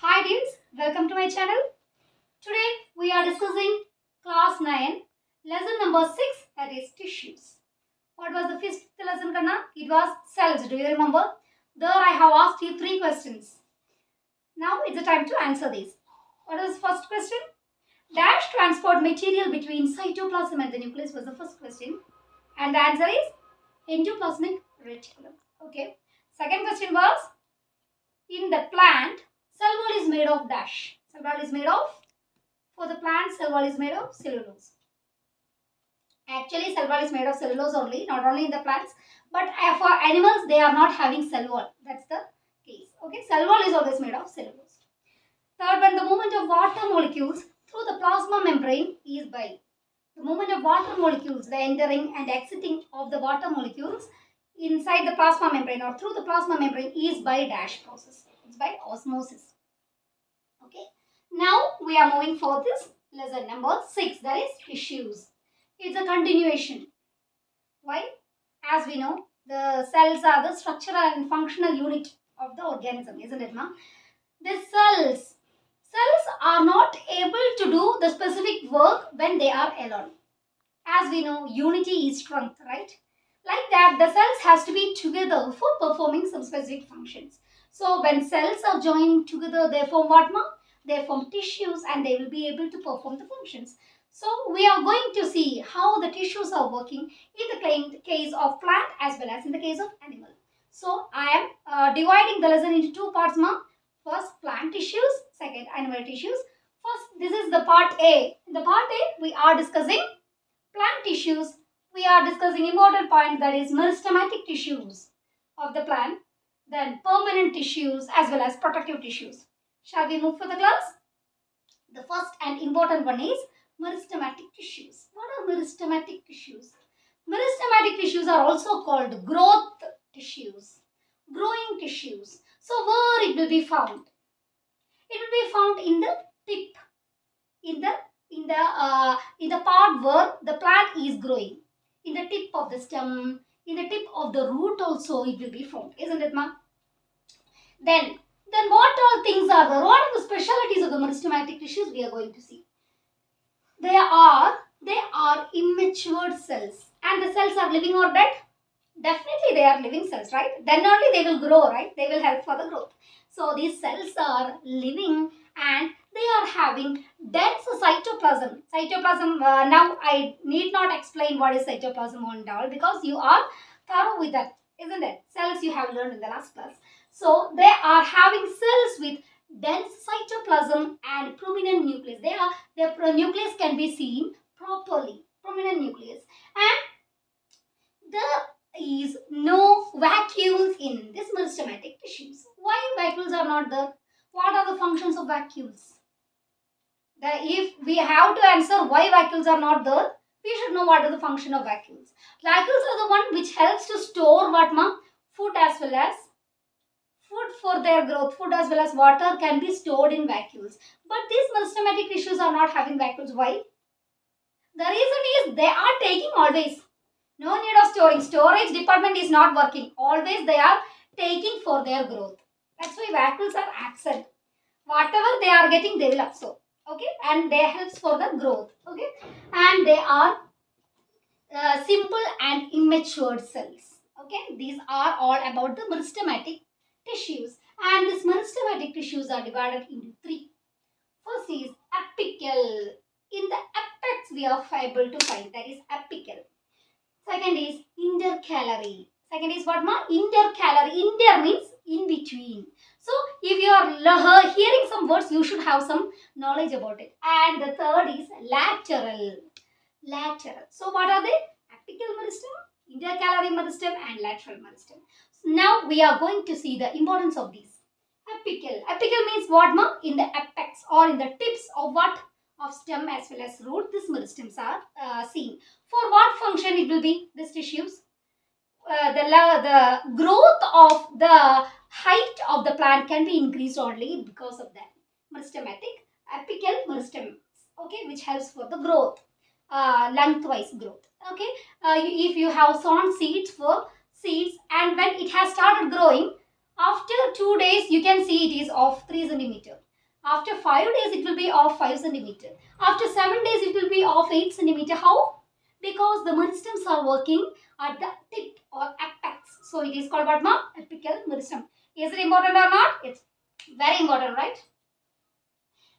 Hi dears, welcome to my channel. Today we are discussing class 9, lesson number 6, that is tissues. What was the fifth lesson, Kanna? It was cells. Do you remember? There I have asked you 3 questions. Now it's the time to answer these. What was the first question? Dash transport material between cytoplasm and the nucleus was the first question. And the answer is endoplasmic reticulum. Okay. Second question was, in the plant, cell wall is made of dash. Cell wall is made of, for the plant, cell wall is made of cellulose. Actually, cell wall is made of cellulose only, not only in the plants, but for animals, they are not having cell wall. That's the case. Okay, cell wall is always made of cellulose. Third one, the movement of water molecules through the plasma membrane is by the movement of water molecules, the entering and exiting of the water molecules inside the plasma membrane or through the plasma membrane is by dash process. It's by osmosis. Okay. Now we are moving for this lesson number 6, that is tissues. It's a continuation. Why? As we know, the cells are the structural and functional unit of the organism, isn't it, ma? The cells are not able to do the specific work when they are alone. As we know, unity is strength, right? Like that, the cells has to be together for performing some specific functions. So when cells are joining together, they form what, ma? They form tissues and they will be able to perform the functions. So we are going to see how the tissues are working in the case of plant as well as in the case of animal. So I am dividing the lesson into 2 parts, ma. First plant tissues, second animal tissues. First, this is the part A. In the part A, we are discussing plant tissues. We are discussing important point, that is meristematic tissues of the plant, then permanent tissues as well as protective tissues. Shall we move for the class? The first and important one is meristematic tissues. What are meristematic tissues? Meristematic tissues are also called growth tissues, growing tissues. So where it will be found? It will be found in the tip, in the part where the plant is growing, in the tip of the stem, in the tip of the root also it will be found, isn't it, ma? Then what all things are there? What are the specialities of the meristematic tissues we are going to see? They are immature cells, and the cells are living or dead? Definitely they are living cells, right? Then only they will grow, right? They will help for the growth. So these cells are living and they are having dense cytoplasm. Cytoplasm, now I need not explain what is cytoplasm and all because you are thorough with that, isn't it? Cells you have learned in the last class. So they are having cells with dense cytoplasm and prominent nucleus. Their nucleus can be seen properly, prominent nucleus, and there is no vacuoles in this meristematic tissues. Why vacuoles are not there? What are the functions of vacuoles? If we have to answer why vacuoles are not there, we should know what is the function of vacuoles. Vacuoles are the one which helps to store what, ma? Food as well as food for their growth. Food as well as water can be stored in vacuoles. But these meristematic tissues are not having vacuoles. Why? The reason is they are taking always. No need of storing. Storage department is not working. Always they are taking for their growth. That's why vacuoles are absent. Whatever they are getting, they will absorb. Okay, and they helps for the growth. Okay, and they are simple and immature cells. Okay, these are all about the meristematic tissues, and these meristematic tissues are divided into 3. First is apical. In the apex we are able to find, that is apical. Second is intercalary. Second is what, ma? Intercalary. Inter means in between. So if you are hearing some words, you should have some knowledge about it. And the third is lateral. Lateral. So what are they? Apical meristem, intercalary meristem, and lateral meristem. So now we are going to see the importance of these. Apical. Apical means what, ma? In the apex or in the tips of what? Of stem as well as root, these meristems are seen. For what function it will be, these tissues? The growth of the height of the plant can be increased only because of that. Meristematic, apical meristem, okay, which helps for the growth, lengthwise growth. Okay, if you have sown seeds and when it has started growing, after 2 days you can see it is of 3 centimeter. After 5 days, it will be of 5 centimeter. After 7 days, it will be of 8 centimeter. How? Because the meristems are working at the tip or apex. So it is called what, ma? Apical meristem. Is it important or not? It's very important, right?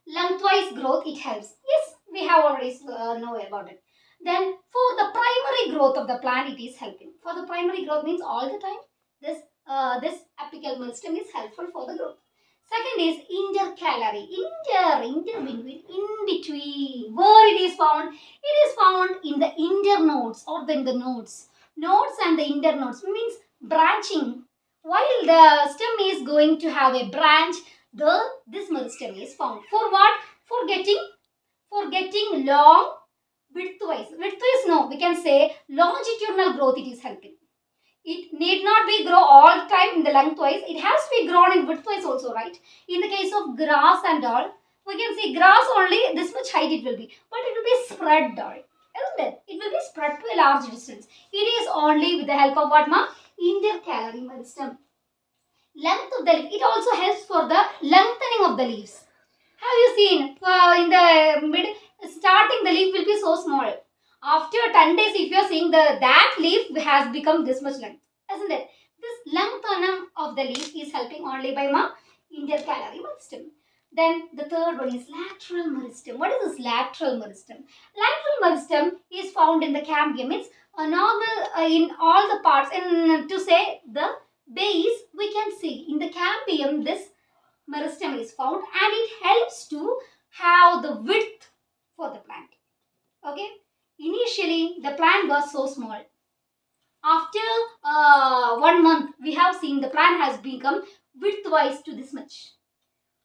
Lengthwise growth, it helps. Yes, we have already know about it. Then for the primary growth of the plant, it is helping. For the primary growth means all the time this apical meristem is helpful for the growth. Second is intercalary. In between. Where it is found? It is found in the internodes or then the nodes. Nodes and the internodes means branching. While the stem is going to have a branch, this meristem is found. For what? For getting long widthwise. Widthwise, no, we can say longitudinal growth it is helping. It need not be grow all the time in the lengthwise. It has to be grown in widthwise also, right? In the case of grass and all, we can see grass only this much height it will be, but it will be spread all, isn't it? It will be spread to a large distance. It is only with the help of what, ma? Intercalary meristem. Length of the leaf. It also helps for the lengthening of the leaves. Have you seen in the mid starting the leaf will be so small. After 10 days, if you are seeing that leaf has become this much length, isn't it? This lengthening of the leaf is helping only by intercalary meristem. Then the third one is lateral meristem. What is this lateral meristem? Lateral meristem is found in the cambium. It's a normal in all the parts. And to say the base, we can see in the cambium this meristem is found and it helps to have the width for the plant. Okay. Initially, the plant was so small. After 1 month, we have seen the plant has become widthwise to this much.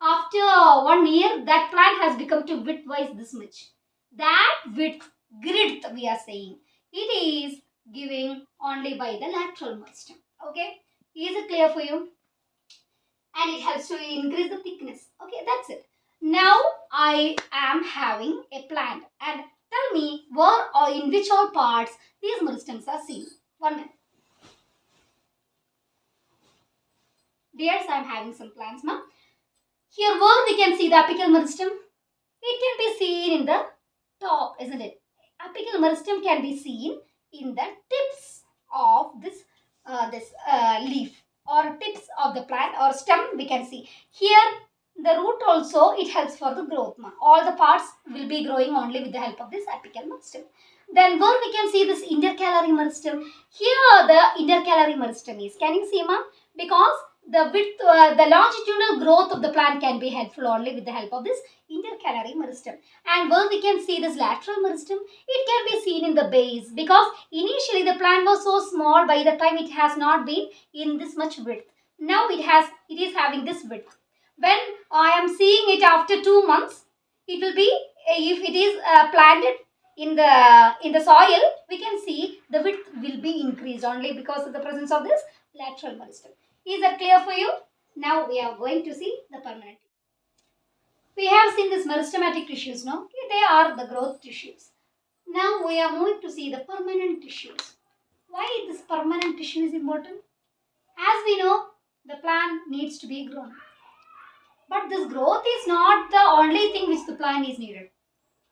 After 1 year, that plant has become to widthwise this much. That width, grid we are saying, it is giving only by the lateral meristem. Okay, is it clear for you? And it helps to increase the thickness. Okay, that's it. Now I am having a plant and tell me where or in which all parts these meristems are seen. 1 minute. Dears, I am having some plants now. Here where we can see the apical meristem, it can be seen in the top, isn't it? Apical meristem can be seen in the tips of this leaf or tips of the plant or stem we can see. Here the root also it helps for the growth. All the parts will be growing only with the help of this apical meristem. Then where we can see this intercalary meristem. Here the intercalary meristem is. Can you see, ma? Because the width, the longitudinal growth of the plant can be helpful only with the help of this intercalary meristem. And where we can see this lateral meristem, it can be seen in the base because initially the plant was so small by the time it has not been in this much width. Now it is having this width. When I am seeing it after 2 months, it will be, if it is planted in the soil, we can see the width will be increased only because of the presence of this lateral meristem. Is that clear for you? Now we are going to see the permanent. We have seen this meristematic tissues now. They are the growth tissues. Now we are moving to see the permanent tissues. Why this permanent tissue is important? As we know, the plant needs to be grown. But this growth is not the only thing which the plant is needed.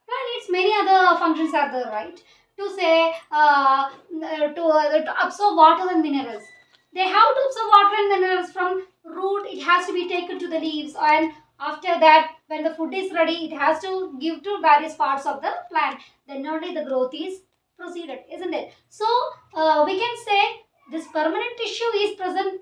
Plant needs many other functions are there, right? To say, to absorb water and minerals. They have to absorb water and minerals from root. It has to be taken to the leaves, and after that, when the food is ready, it has to give to various parts of the plant. Then only the growth is proceeded, isn't it? So we can say this permanent tissue is present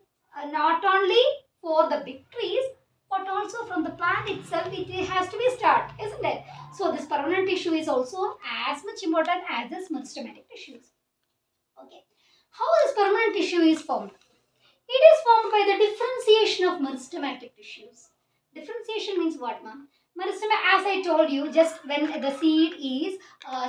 not only for the big trees, but also from the plant itself. It has to be started, isn't it? So this permanent tissue is also as much important as this meristematic tissues. Okay. How this permanent tissue is formed? It is formed by the differentiation of meristematic tissues. Differentiation means what, ma'am? Meristema, as I told you, just when the seed is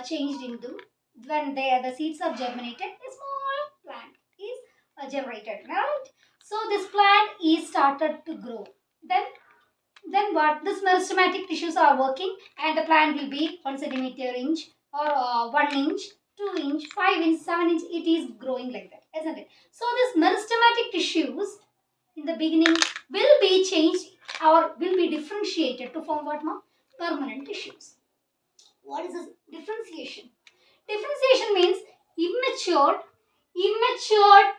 changed into, when the seeds are germinated, a small plant is generated, right? So this plant is started to grow. Then what? This meristematic tissues are working and the plant will be 1 centimeter inch or 1 inch, 2 inch, 5 inch, 7 inch. It is growing like that, isn't it? So this meristematic tissues in the beginning will be changed or will be differentiated to form what, ma? Permanent tissues. What is this differentiation? Differentiation means immature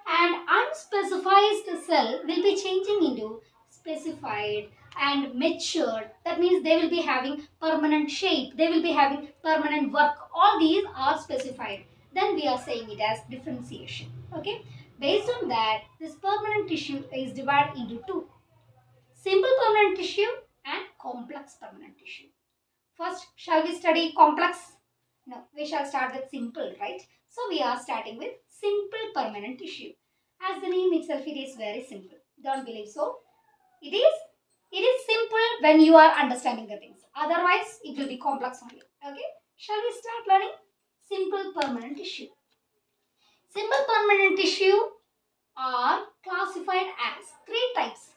and unspecified cell will be changing into specified and matured. That means they will be having permanent shape, they will be having permanent work. All these are specified. Then we are saying it as differentiation. Okay. Based on that, this permanent tissue is divided into two: simple permanent tissue and complex permanent tissue. First, shall we study complex? No, we shall start with simple, right? So we are starting with simple permanent tissue. As the name itself, it is very simple. Don't believe so? It is simple when you are understanding the things. Otherwise, it will be complex only. Okay? Shall we start learning simple permanent tissue? Simple permanent tissue are classified as three types: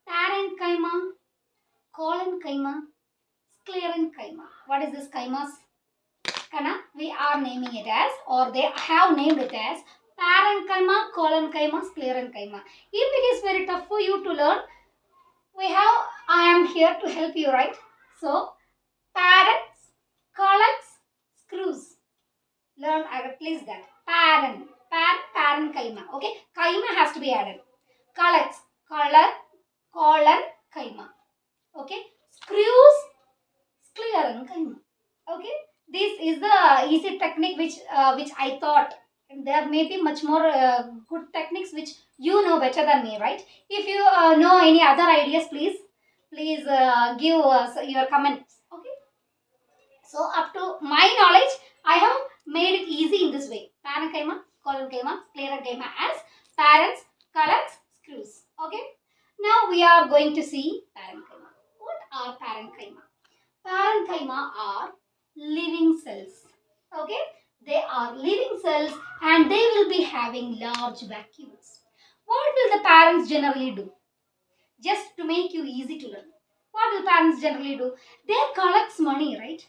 parenchyma, collenchyma, sclerenchyma. What is this chimas? Kana, we are naming it as, or they have named it as, parenchyma, collenchyma, sclerenchyma. If it is very tough for you to learn, I am here to help you, right? So, parents, collects, screws. Learn at least that. Parenchyma. Okay, chyma has to be added. Collects, colon, chyma. Okay, screws, sclerenchyma. Okay, this is the easy technique which I thought. There may be much more good techniques which you know better than me, right? If you know any other ideas, please give us your comments. Okay. So up to my knowledge, I have made it easy in this way: parenchyma, collenchyma, sclerenchyma as parents, collects, screws. Okay. Now we are going to see parenchyma. What are parenchyma? Parenchyma are living cells. Okay, they are living cells and they will be having large vacuoles. What will the parents generally do? Just to make you easy to learn, what will parents generally do? They collect money, right?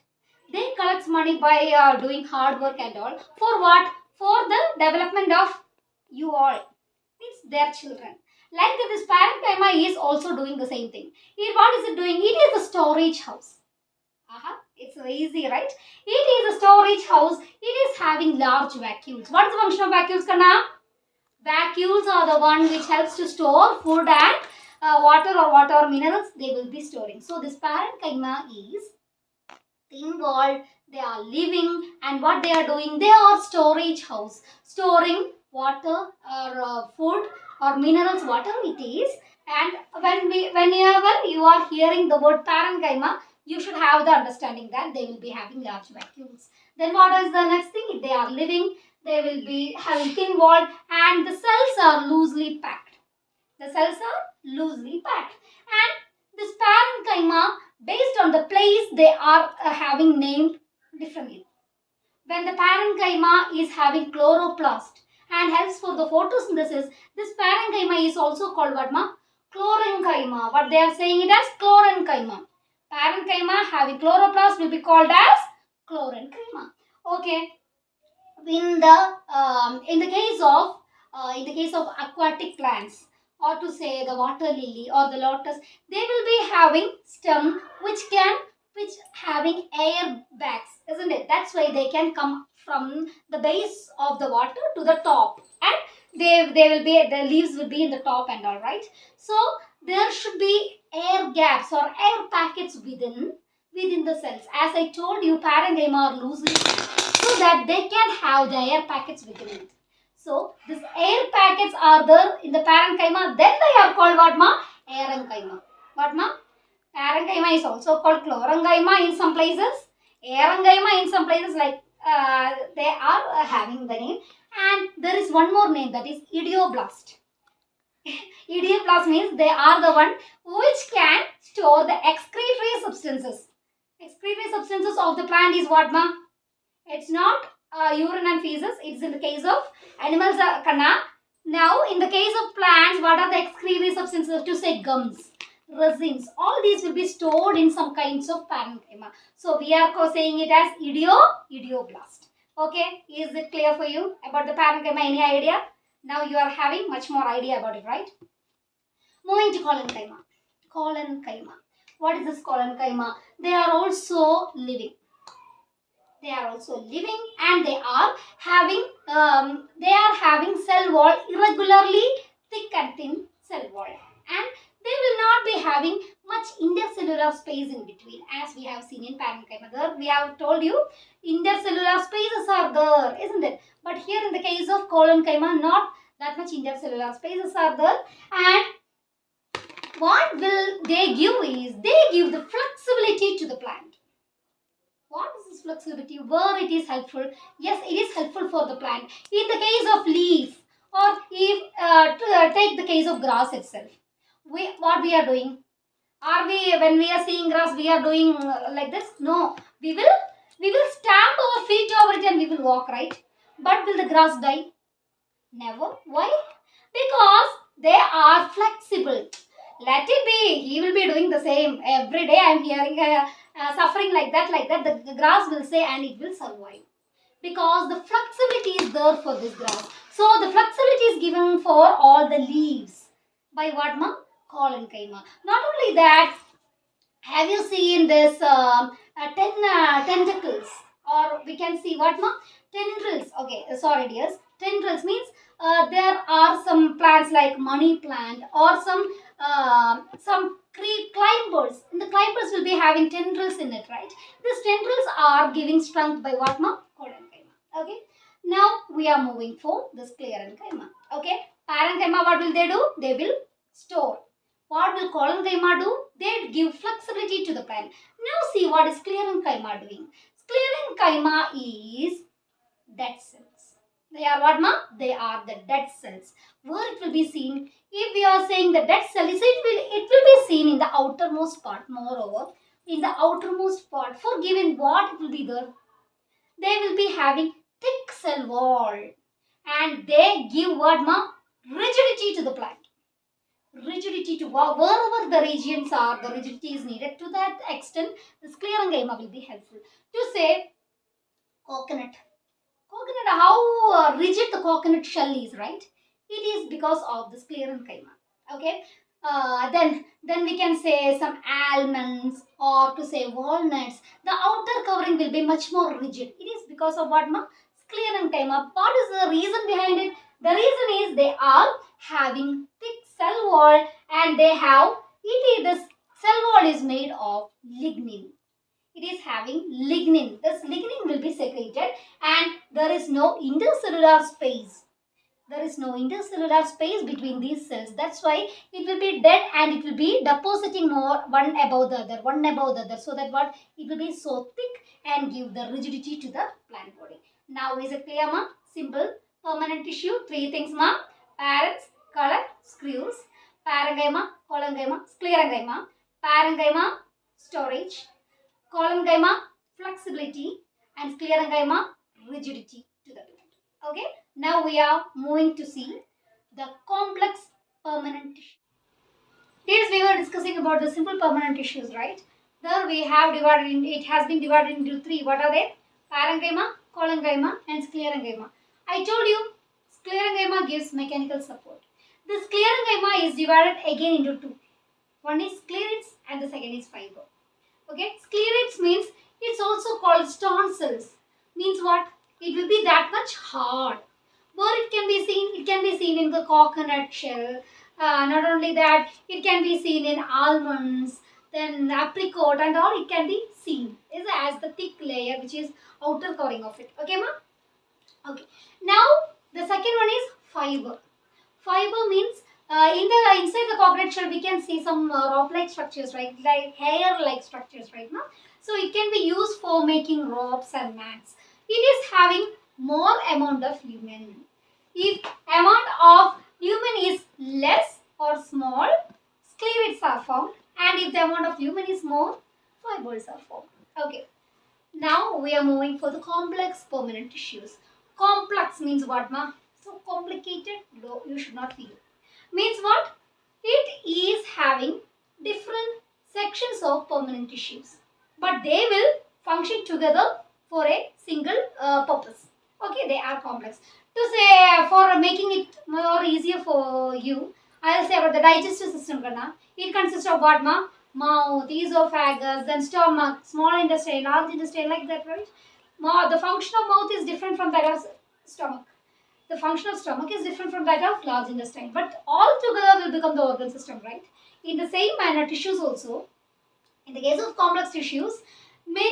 They collect money by doing hard work and all. For what? For the development of you all. It's their children. Like that, this parenchyma is also doing the same thing. What is it doing? It is a storage house. It's so easy, right? It is a storage house. It is having large vacuoles. What is the function of vacuoles, Kanna? Vacuoles are the one which helps to store food and water or minerals they will be storing. So this parenchyma is involved. They are living, and what they are doing? They are storage house, storing water or food or minerals, whatever it is. And whenever you are hearing the word parenchyma, you should have the understanding that they will be having large vacuoles. Then what is the next thing? If they are living, they will be having thin wall and the cells are loosely packed. The cells are loosely packed. And this parenchyma, based on the place, they are having named differently. When the parenchyma is having chloroplast and helps for the photosynthesis, this parenchyma is also called what, ma? Chlorenchyma. What they are saying it as chlorenchyma. Parenchyma having chloroplast will be called as chlorenchyma. Okay. In the case of aquatic plants, or to say the water lily or the lotus, they will be having stem which having air bags, isn't it? That's why they can come from the base of the water to the top, and they will be, the leaves will be in the top and all, right? So there should be air gaps or air packets within the cells. As I told you, parenchyma are loosely so that they can have the air packets within it. So these air packets are there in the parenchyma. Then they are called what, ma? Aerenchyma. What, ma? Parenchyma is also called chlorenchyma in some places. Aerenchyma in some places, like they are having the name. And there is one more name, that is idioblast. Idioblast means they are the one which can store the excretory substances. Excretory substances of the plant is what, ma? It's not urine and feces. It's in the case of animals, Kanna. Now, in the case of plants, what are the excretory substances? To say gums, resins. All these will be stored in some kinds of parenchyma. So, we are saying it as idioblast. Okay, is it clear for you about the parenchyma? Any idea? Now, you are having much more idea about it, right? Moving to collenchyma. Collenchyma. What is this collenchyma? They are also living. They are also living, and they are having cell wall irregularly thick and thin cell wall, and they will not be having much intercellular space in between, as we have seen in parenchyma. There we have told you intercellular spaces are there, isn't it? But here in the case of collenchyma, not that much intercellular spaces are there, and what will they give is they give the flexibility to the plant. What is this flexibility? Where it is helpful? Yes, it is helpful for the plant. In the case of leaf, or if take the case of grass itself, what we are doing? Are we, when we are seeing grass, we are doing like this? No, we will stamp our feet over it and we will walk, right? But will the grass die? Never. Why? Because they are flexible. Let it be. He will be doing the same every day. I am hearing suffering like that, like that. The grass will say, and it will survive because the flexibility is there for this grass. So the flexibility is given for all the leaves by what, ma? Collenchyma. Not only that, have you seen this tentacles, or we can see what, ma? Tendrils. Okay, sorry dears. Tendrils means there are some plants like money plant, or some climbers. And the climbers will be having tendrils in it, right? These tendrils are giving strength by what, ma? Collenchyma. Okay. Now we are moving for this sclerenchyma. Okay. Parenchyma, what will they do? They will store. What will collenchyma do? They give flexibility to the plant. Now see what is sclerenchyma doing. Sclerenchyma is dead cells. They are what, ma? They are the dead cells. Where it will be seen? If we are saying the dead cell, it will be seen in the outermost part. Moreover, in the outermost part, for given what it will be there? They will be having thick cell wall, and they give what, ma? Rigidity to the plant. Rigidity to wherever the regions are, the rigidity is needed. To that extent, the sclerenchyma will be helpful. To say coconut. Coconut, how rigid the coconut shell is, right? It is because of the sclerenchyma. Okay. Then we can say some almonds, or to say walnuts. The outer covering will be much more rigid. It is because of what, ma? Sclerenchyma. What is the reason behind it? The reason is they are having thick cell wall, and they have this cell wall is made of lignin. It is having lignin. This lignin will be secreted, and there is no intercellular space. There is no intercellular space between these cells. That's why it will be dead, and it will be depositing more one above the other, one above the other, so that what, it will be so thick and give the rigidity to the plant body. Now is it clear, ma? Simple. Permanent tissue, three things, ma. Parents, color, screws. Parenchyma, collenchyma, sclerenchyma. Parenchyma, storage. Collenchyma, flexibility, and sclerenchyma, rigidity to the plant. Okay. Now we are moving to see the complex permanent tissue. Yes, we were discussing about the simple permanent tissues, right? There we have divided in, it has been divided into three. What are they? Parenchyma, collenchyma, and sclerenchyma. I told you, sclerenchyma gives mechanical support. The sclerenchyma is divided again into two. One is sclerites and the second is fiber. Okay, sclerites means it's also called stone cells. Means what? It will be that much hard. Where it can be seen? It can be seen in the coconut shell. Not only that, it can be seen in almonds, then apricot, and all. It can be seen is as the thick layer which is outer covering of it. Okay, ma? Okay. Now the second one is fiber. Fiber means inside the coconut shell we can see some rope-like structures, right? Like hair-like structures, right? Now, so it can be used for making ropes and mats. It is having more amount of lumen. If amount of lumen is less or small, sclerites are formed, and if the amount of lumen is more, fibers are formed. Okay. Now we are moving for the complex permanent tissues. Complex means what, ma? So complicated? No, you should not feel. Means what? It is having different sections of permanent tissues, but they will function together for a single purpose. Okay, they are complex. To say, for making it more easier for you, I'll say about the digestive system, Kana. It consists of what, ma? Mouth, esophagus, then stomach, small intestine, large intestine, like that, right? The function of mouth is different from that of stomach. The function of stomach is different from that of large intestine, but all together will become the organ system, right? In the same manner, tissues also. In the case of complex tissues, many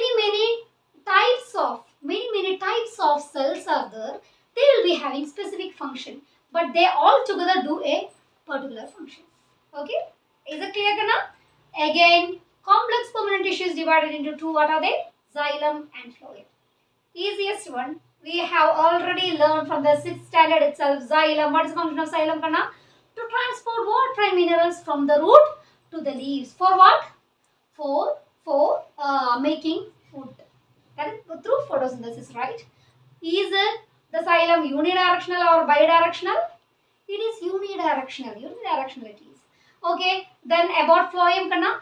types of cells are there. They will be having specific function, but they all together do a particular function. Okay, is it clear, Kana? Again, complex permanent tissue is divided into two. What are they? Xylem and phloem. Easiest one we have already learned from the 6th standard itself. Xylem. What is the function of xylem, Kana? To transport water and minerals from the root to the leaves. For what? For making food. That is through photosynthesis, right? Is it the xylem unidirectional or bidirectional? It is unidirectional. Unidirectional it is. Okay. Then about phloem, Kana.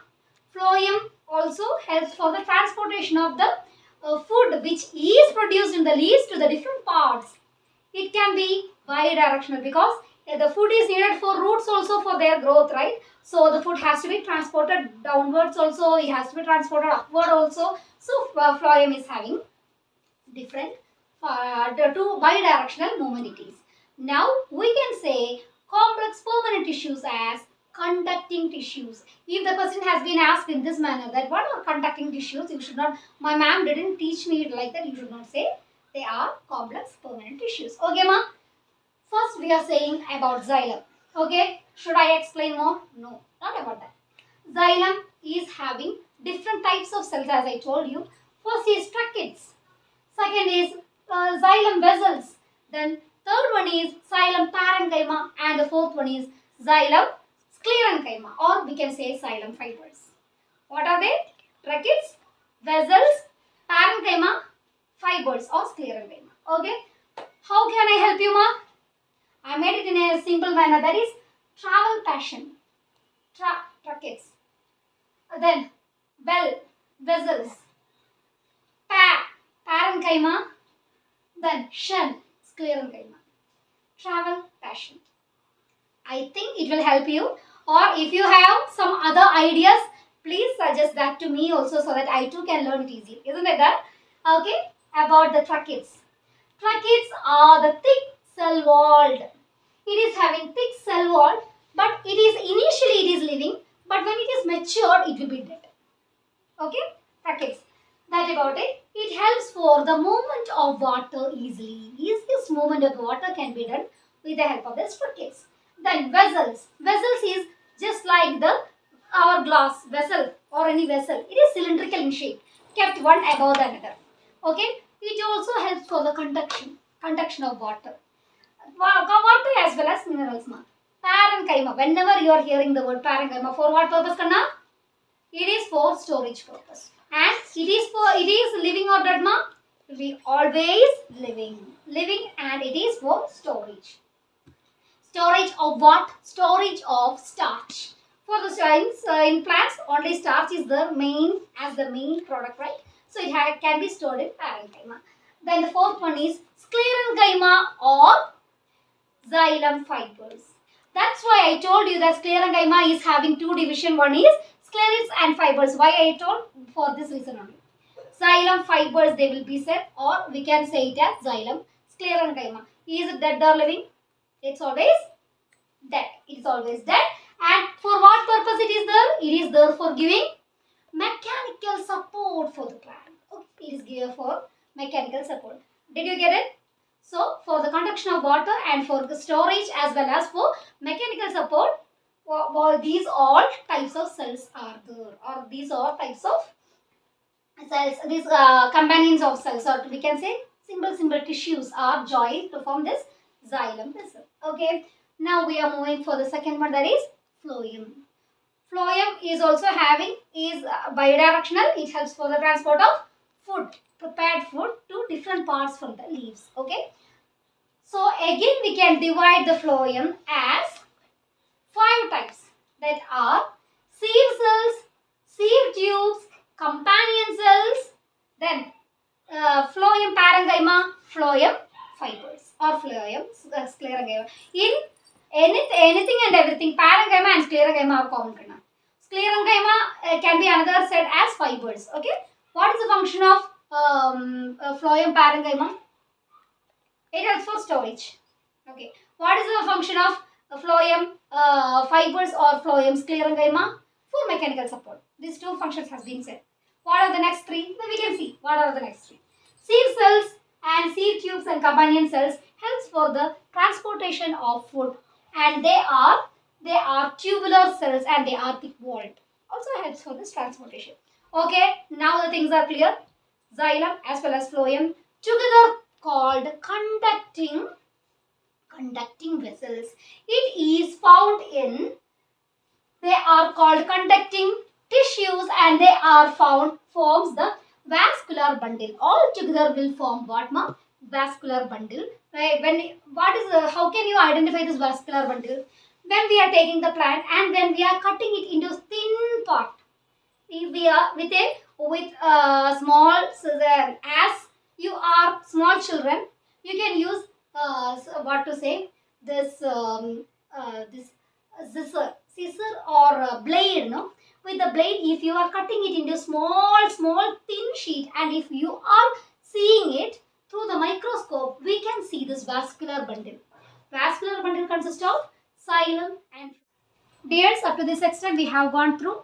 Phloem also helps for the transportation of the food which is produced in the leaves to the different parts. It can be bidirectional because the food is needed for roots also for their growth, right? So the food has to be transported downwards also, it has to be transported upward also. So phloem is having different two bidirectional movement it is. Now we can say complex permanent tissues as conducting tissues. If the question has been asked in this manner that what are conducting tissues, you should not, my ma'am didn't teach me it like that, you should not say they are complex permanent tissues. Okay, ma? First we are saying about xylem. Okay, should I explain more? No, not about that. Xylem is having different types of cells as I told you. First is tracheids. Second is xylem vessels. Then third one is xylem parenchyma and the fourth one is xylem sclerenchyma, or we can say xylem fibers. What are they? Tracheids, vessels, parenchyma, fibers or sclerenchyma. Okay. How can I help you, ma? I made it in a simple manner, that is travel passion. Tracheids. Then vessels, parenchyma, then shen, sclerenchyma. Travel passion. I think it will help you, or if you have some other ideas, please suggest that to me also so that I too can learn it easily. Isn't it that? Okay, about the tracheids. Tracheids are the thick cell walled. It is having thick cell wall, but it is initially it is living, but when it is matured, it will be dead. Okay, tracheids. That about it. It helps for the movement of water easily. Easiest movement of water can be done with the help of the tracheids. Then vessels. Vessels is just like the hourglass vessel or any vessel. It is cylindrical in shape, kept one above the another. Okay. It also helps for the conduction of water. Water as well as minerals. Parenchyma. Whenever you are hearing the word parenchyma, for what purpose, Kanna? It is for storage purpose. And it is living or dead, ma? It will be always living, and it is for storage. Storage of what? Storage of starch. For the in plants, only starch is the main product, right? So it can be stored in parenchyma. Then the fourth one is sclerenchyma or xylem fibers. That's why I told you that sclerenchyma is having two division. One is sclerids and fibers. Why I told? For this reason only. Xylem fibers they will be said, or we can say it as xylem sclerenchyma. Is it dead or living? It's always dead. It is always dead. And for what purpose it is there? It is there for giving mechanical support for the plant. Okay. It is given for mechanical support. Did you get it? So, for the conduction of water and for the storage as well as for mechanical support, these all types of cells are there, or these are types of cells, these companions of cells, or we can say simple tissues are joined to form this xylem vessel. Okay. Now we are moving for the second one, that is phloem. Phloem is also having bidirectional. It helps for the transport of food, prepared food to different parts from the leaves. Okay. So again we can divide the phloem as 5 types, that are seed cells, seed tubes, companion cells, then phloem parenchyma, phloem fibers or phloem sclerenchyma. In anything and everything. Parenchyma and sclerenchyma are common. Sclerenchyma can be another said as fibers. Okay. What is the function of phloem parenchyma? It helps for storage. Okay. What is the function of phloem fibers or phloem sclerenchyma? For mechanical support. These two functions has been said. What are the next three? Then we can see. What are the next three? Seed cells and seed tubes and companion cells helps for the transportation of food, and they are tubular cells and they are thick walled. Also helps for this transportation. Okay, now the things are clear. Xylem as well as phloem together called conducting vessels. It is found in, they are called conducting tissues and they are forms the vascular bundle. All together will form what, ma? Vascular bundle. Right? How can you identify this vascular bundle? When we are taking the plant and when we are cutting it into thin part. If we are with a small scissor, as you are small children, you can use this scissor or blade, no? With the blade, if you are cutting it into small thin sheet, and if you are seeing it through the microscope, we can see this vascular bundle. Vascular bundle consists of xylem and. Dears, up to this extent we have gone through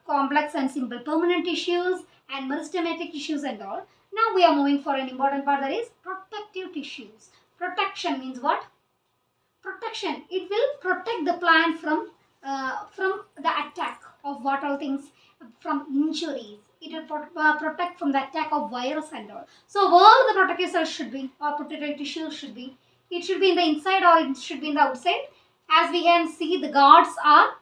complex and simple permanent tissues and meristematic tissues and all. Now we are moving for an important part, that is protective tissues. Protection means what? Protection. It will protect the plant from the attack of what all things, from injuries. It will protect from the attack of virus and all. So where the protective cells should be, or protective tissues should be? It should be in the inside or it should be in the outside. As we can see, the guards are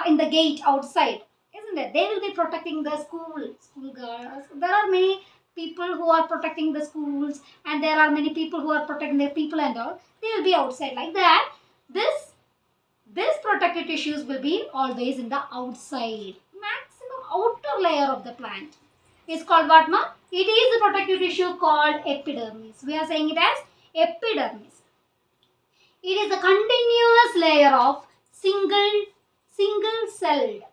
in the gate outside, isn't it? They will be protecting the school guards. There are many people who are protecting the schools, and there are many people who are protecting their people and all. They will be outside like that. This protective tissues will be always in the outside, maximum outer layer of the plant. Is called what, ma? It is a protective tissue called epidermis. We are saying it as epidermis. It is a continuous layer of single celled,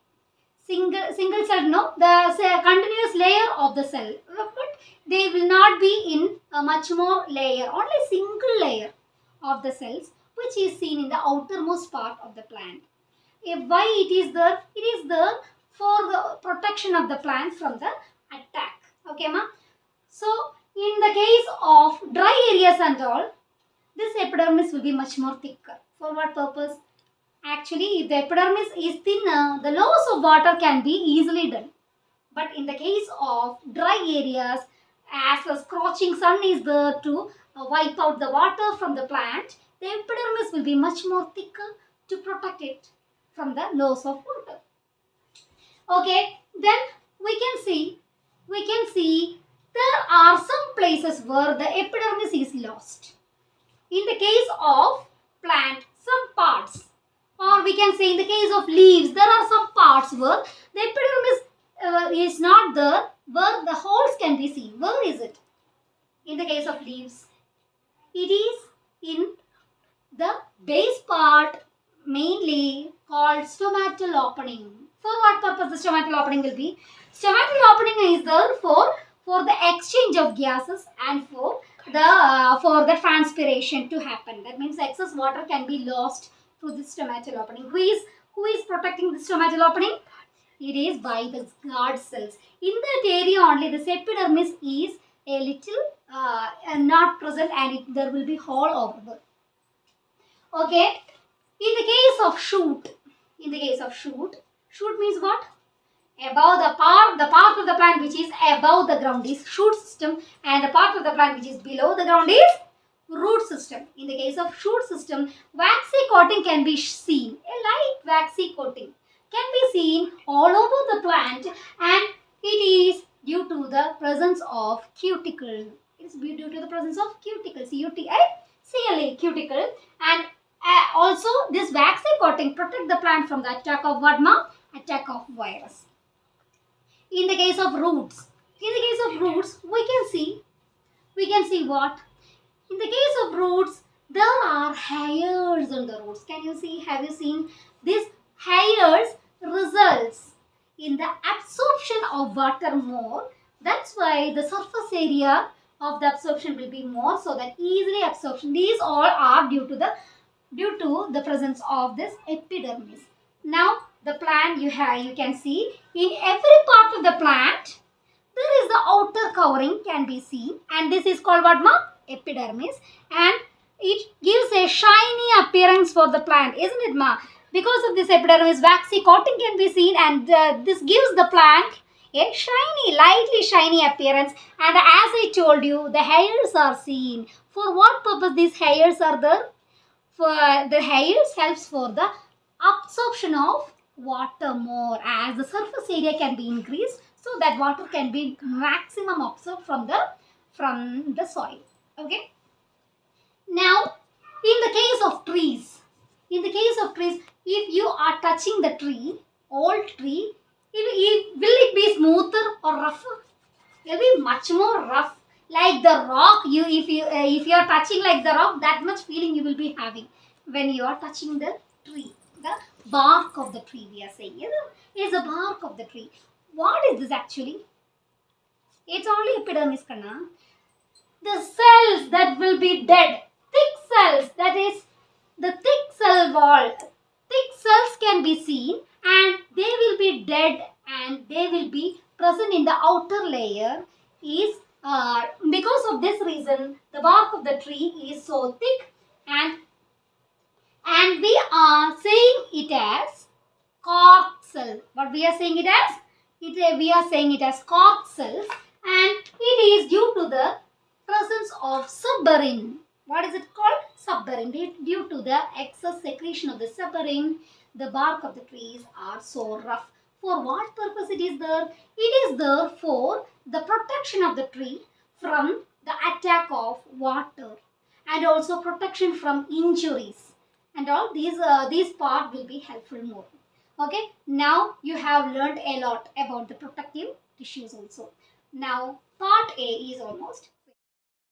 no, the continuous layer of the cell, but they will not be in a much more layer, only single layer of the cells, which is seen in the outermost part of the plant. Why it is there? It is there for the protection of the plant from the attack. Okay, ma? So in the case of dry areas and all, this epidermis will be much more thicker. For what purpose? Actually, if the epidermis is thinner, the loss of water can be easily done. But in the case of dry areas, as the scorching sun is there to wipe out the water from the plant, the epidermis will be much more thicker to protect it from the loss of water. Okay, then we can see there are some places where the epidermis is lost. In the case of plant, some parts, or we can say in the case of leaves, there are some parts where the epidermis is not there, where the holes can be seen. Where is it? In the case of leaves, it is in the base part, mainly called stomatal opening. For what purpose the stomatal opening will be? Stomatal opening is there for the exchange of gases and for the transpiration to happen. That means excess water can be lost through the stomatal opening. Who is protecting the stomatal opening? It is by the guard cells. In that area only, the epidermis is a little not present, and there will be hole over there. Okay. In the case of shoot means what? Above the part of the plant which is above the ground is shoot system, and the part of the plant which is below the ground is root system. In the case of shoot system, waxy coating can be seen. A light waxy coating can be seen all over the plant, and it is due to the presence of cuticle. It is due to the presence of cuticle, C-U-T-I-C-L-E, cuticle, and also this waxy coating protect the plant from the attack of what, ma? Attack of virus. In the case of roots, we can see what? In the case of roots, There are hairs on the roots. Can you see? Have you seen these hairs results in the absorption of water more? That's why the surface area of the absorption will be more, so that easily absorption. These all are due to the presence of this epidermis. Now the plant you can see in every part of the plant there is the outer covering can be seen, and this is called what, ma? Epidermis, and it gives a shiny appearance for the plant, isn't it, ma? Because of this epidermis, waxy coating can be seen, and this gives the plant a shiny, lightly shiny appearance. And as I told you, the hairs are seen. For what purpose these hairs are there? For the hairs helps for the absorption of water more, as the surface area can be increased, so that water can be maximum absorbed from the soil. Okay. Now, in the case of trees, if you are touching the tree, old tree, will it be smoother or rougher? It will be much more rough. Like the rock, if you are touching like the rock, that much feeling you will be having when you are touching the tree. The bark of the tree, we are saying, is the bark of the tree. What is this actually? It's only epidermis, Kanna. The cells that will be dead, thick cells, that is the thick cell wall. Thick cells can be seen, and they will be dead, and they will be present in the outer layer. Is because of this reason the bark of the tree is so thick, and we are saying it as cork cell. What we are saying it as? We are saying it as cork cells, and it is due to the presence of suberin. What is it called? Suberin. Due to the excess secretion of the suberin, the bark of the trees are so rough. For what purpose it is there? It is there for the protection of the tree from the attack of water, and also protection from injuries, and all these part will be helpful more. Okay, now you have learned a lot about the protective tissues also. Now part A is almost